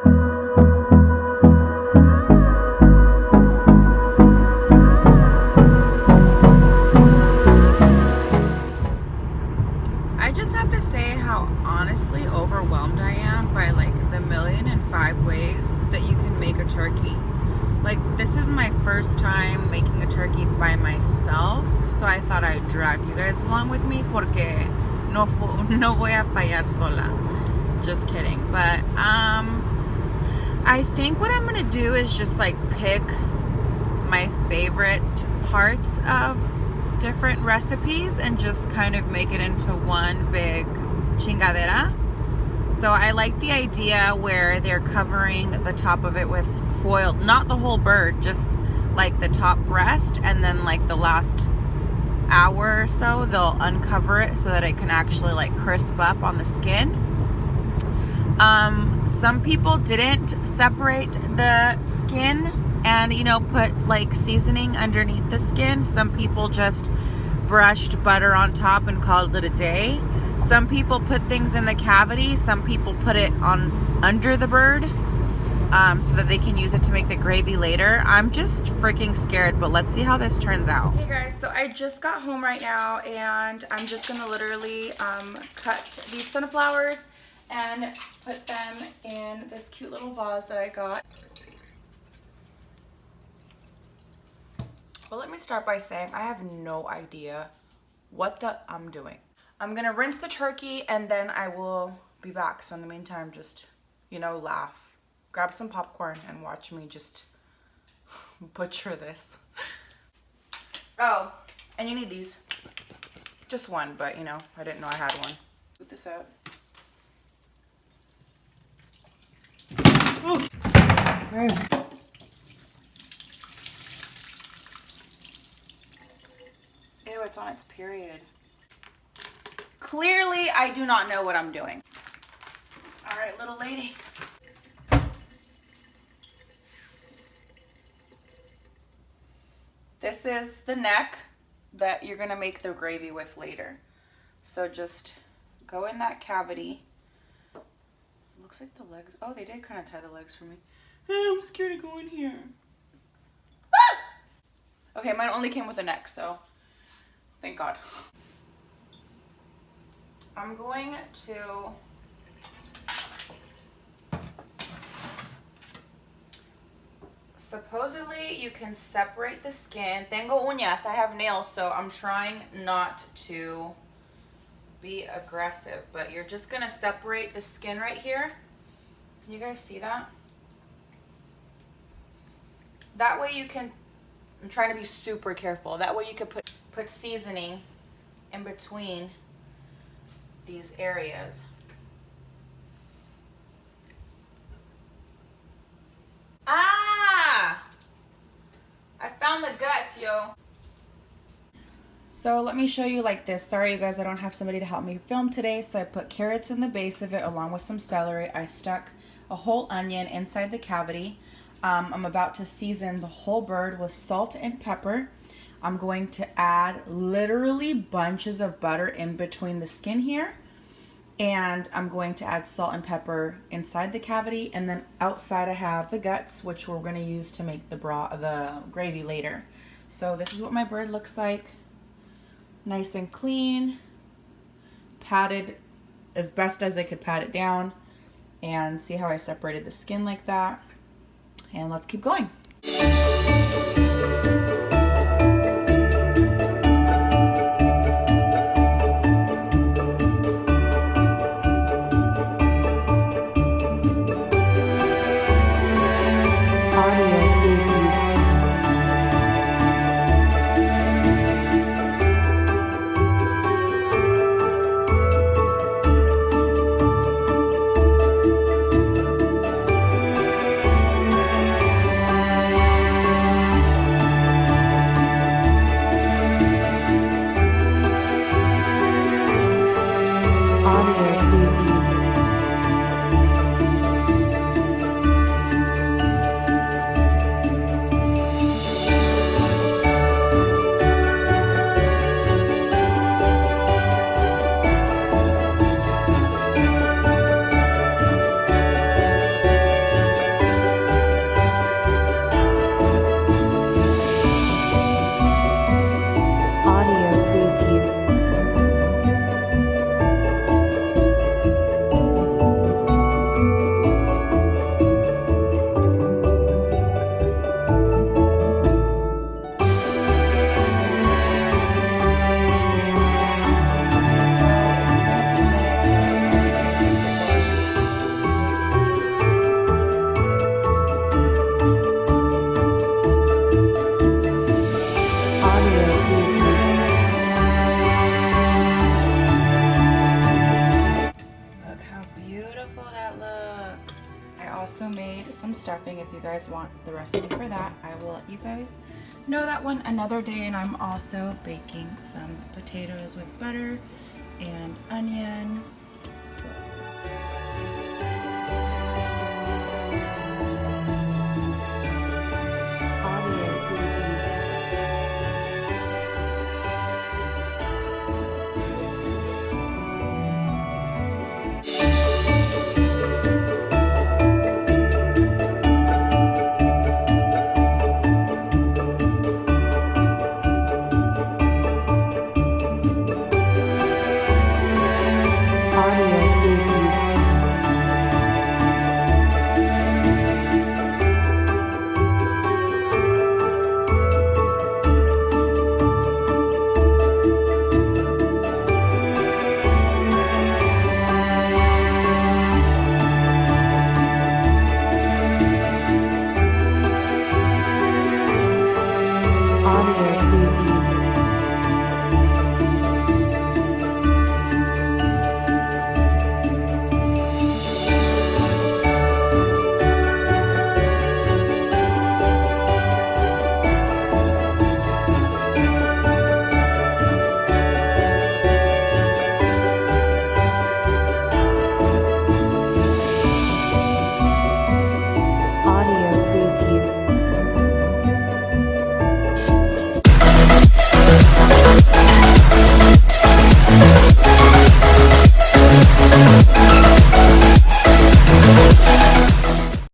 I just have to say how honestly overwhelmed I am by like the 1,000,005 ways that you can make a turkey. Like, this is my first time making a turkey by myself, so I thought I'd drag you guys along with me porque no voy a fallar sola. Just kidding. But I think what I'm gonna do is just like pick my favorite parts of different recipes and just kind of make it into one big chingadera. So I like the idea where they're covering the top of it with foil, not the whole bird, just like the top breast, and then like the last hour or so they'll uncover it so that it can actually like crisp up on the skin. Some people didn't separate the skin and, you know, put like seasoning underneath the skin. Some people just brushed butter on top and called it a day. Some people put things in the cavity. Some people put it on under the bird so that they can use it to make the gravy later. I'm just freaking scared, but let's see how this turns out. Hey guys, so I just got home right now and I'm just gonna literally cut these sunflowers and put them in this cute little vase that I got. But let me start by saying I have no idea what I'm doing. I'm gonna rinse the turkey and then I will be back. So in the meantime, just, you know, laugh, grab some popcorn and watch me just butcher this. Oh, and you need these. Just one, but you know, I didn't know I had one. Put this out. Ooh. Ew, it's on its period. Clearly, I do not know what I'm doing. All right, little lady. This is the neck that you're gonna make the gravy with later. So just go in that cavity. Looks like the legs, oh, they did kind of tie the legs for me. I'm scared to go in here. Ah! Okay, mine only came with a neck, so thank God. I'm going to supposedly you can separate the skin. Tengo uñas, I have nails, so I'm trying not to be aggressive, but you're just gonna separate the skin right here. Can you guys see that? That way you can, I'm trying to be super careful. That way you can put seasoning in between these areas. Ah! I found the guts, yo. So let me show you like this. Sorry you guys, I don't have somebody to help me film today. So I put carrots in the base of it along with some celery. I stuck a whole onion inside the cavity. I'm about to season the whole bird with salt and pepper. I'm going to add literally bunches of butter in between the skin here. And I'm going to add salt and pepper inside the cavity. And then outside I have the guts, which we're going to use to make the gravy later. So this is what my bird looks like. Nice and clean. Patted as best as I could pat it down. And see how I separated the skin like that. And let's keep going. also made some stuffing. If you guys want the recipe for that, I will let you guys know that one another day. And I'm also baking some potatoes with butter and onion. So